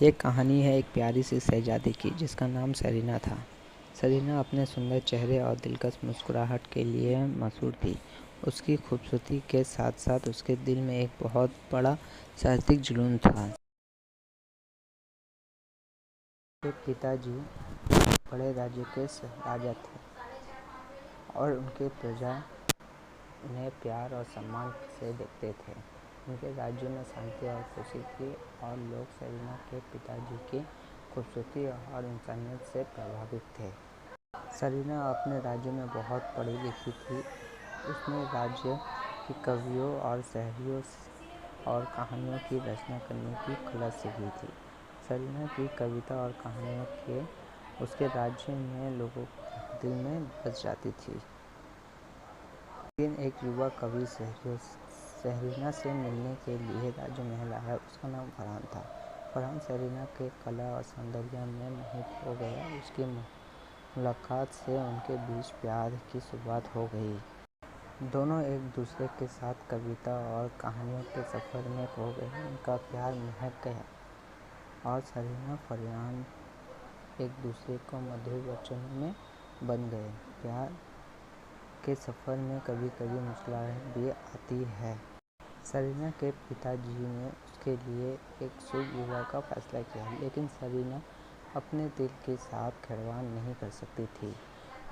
ये कहानी है एक प्यारी सी शहजादी की जिसका नाम सरीना था। सरीना अपने सुंदर चेहरे और दिलकश मुस्कुराहट के लिए मशहूर थी। उसकी खूबसूरती के साथ साथ उसके दिल में एक बहुत बड़ा साहसिक जुनून था। उसके पिताजी बड़े राज्य के राजा थे और उनके प्रजा उन्हें प्यार और सम्मान से देखते थे। उनके राज्य में शांति और खुशी थी और लोग सरीना के पिताजी की खूबसूरती और इंसानियत से प्रभावित थे। सरीना अपने राज्य में बहुत पढ़ी लिखी थी। उसने राज्य की कवियों और शायरियों और कहानियों की रचना करने की कला सीखी थी। सरीना की कविता और कहानियों के उसके राज्य में लोगों के दिल में बस जाती थी। लेकिन एक युवा कवि सरीना से मिलने के लिए राज्य में आया। उसका नाम फरहान था। फरहान सरीना के कला और सौंदर्य में मोहित हो गया। उसकी मुलाकात से उनके बीच प्यार की शुरुआत हो गई। दोनों एक दूसरे के साथ कविता और कहानियों के सफ़र में खो गए। उनका प्यार महक गया और सरीना फरहान एक दूसरे को मधुर वचन में बन गए। प्यार के सफ़र में कभी कभी मुश्किलें भी आती है। सरीना के पिताजी ने उसके लिए एक शुभ विवाह का फैसला किया, लेकिन सरीना अपने दिल के साथ खिलवाड़ नहीं कर सकती थी।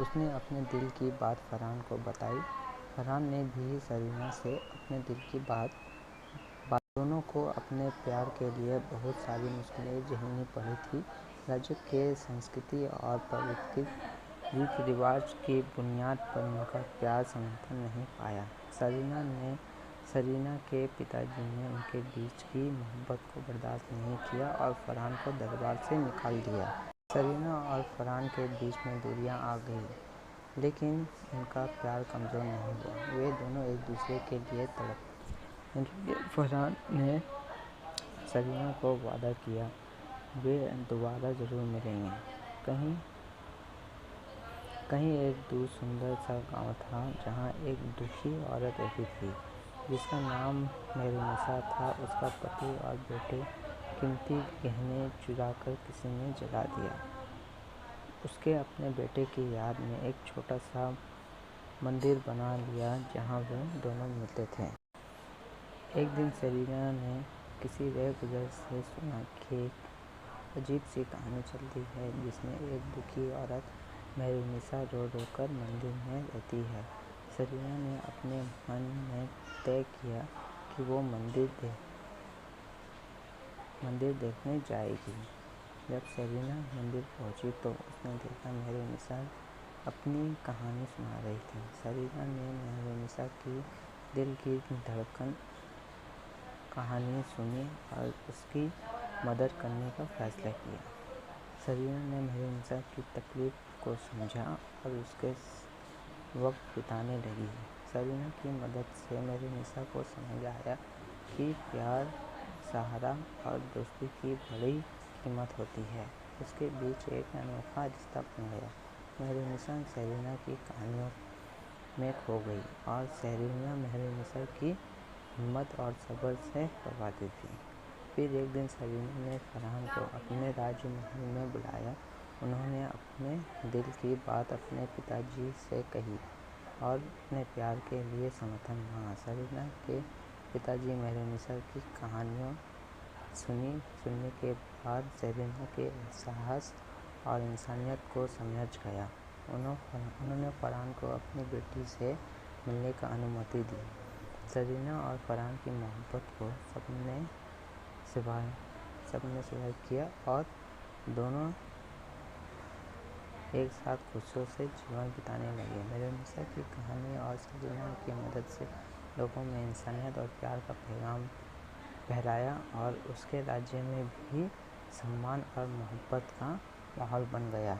उसने अपने दिल की बात फरहान को बताई। फरहान ने भी सरीना से अपने दिल की बात। दोनों को अपने प्यार के लिए बहुत सारी मुश्किलें झेलनी पड़ी थी। राज्य के संस्कृति और पवित्र रीति रिवाज की बुनियाद पर उनका प्यार समर्थन नहीं पाया। सरीना के पिताजी ने उनके बीच की मोहब्बत को बर्दाश्त नहीं किया और फरहान को दरबार से निकाल दिया। सरीना और फरहान के बीच में दूरियां आ गई, लेकिन उनका प्यार कमज़ोर नहीं हुआ। वे दोनों एक दूसरे के लिए तड़पते। फरहान ने सरीना को वादा किया वे दोबारा ज़रूर मिलेंगे। कहीं एक दूर सुंदर सा गांव था जहां एक दुखी औरत रहती थी जिसका नाम मेहरुनिसा था। उसका पति और बेटे कीमती गहने चुराकर किसी ने जला दिया। उसके अपने बेटे की याद में एक छोटा सा मंदिर बना लिया जहां वे दोनों मिलते थे। एक दिन सरीना ने किसी रहगुजर से सुना कि एक अजीब सी कहानी चलती है जिसमें एक दुखी औरत मेहरुनिसा रो रो कर मंदिर में रहती है। सरीना ने अपने मन में तय किया कि वो मंदिर देखने जाएगी। जब सरीना मंदिर पहुंची तो उसने देखा मेहरुनिसा अपनी कहानी सुना रही थी। सरीना ने मेहरुनिसा की दिल की धड़कन कहानी सुनी और उसकी मदद करने का फैसला किया। सरीना ने मेहरुनिसा की तकलीफ को समझा और उसके वक्त बिताने लगी। सरीना की मदद से मेहरुनिसा को समझ आया कि प्यार, सहारा और दोस्ती की बड़ी कीमत होती है। उसके बीच एक अनोखा रिश्ता बन गया। मेहरुनिसा सरीना की कहानियों में खो गई और सरीना मेहरुनिसा की हिम्मत और सब्र से प्रभावित थी। फिर एक दिन सरीना ने फरहान को अपने राजमहल में बुलाया। उन्होंने अपने दिल की बात अपने पिताजी से कही और अपने प्यार के लिए समर्थन मांगा। सरीना के पिताजी मेहरुनिसा की कहानियों सुनने के बाद सरीना के साहस और इंसानियत को समझ गया। उन्होंने फरहान को अपनी बेटी से मिलने की अनुमति दी। सरीना और फरहान की मोहब्बत को सबने स्वीकार किया और दोनों एक साथ खुशियों से जीवन बिताने लगे। मेहरुनिसा की कहानी और सरीना की मदद से लोगों में इंसानियत और प्यार का पैगाम फहराया और उसके राज्य में भी सम्मान और मोहब्बत का माहौल बन गया।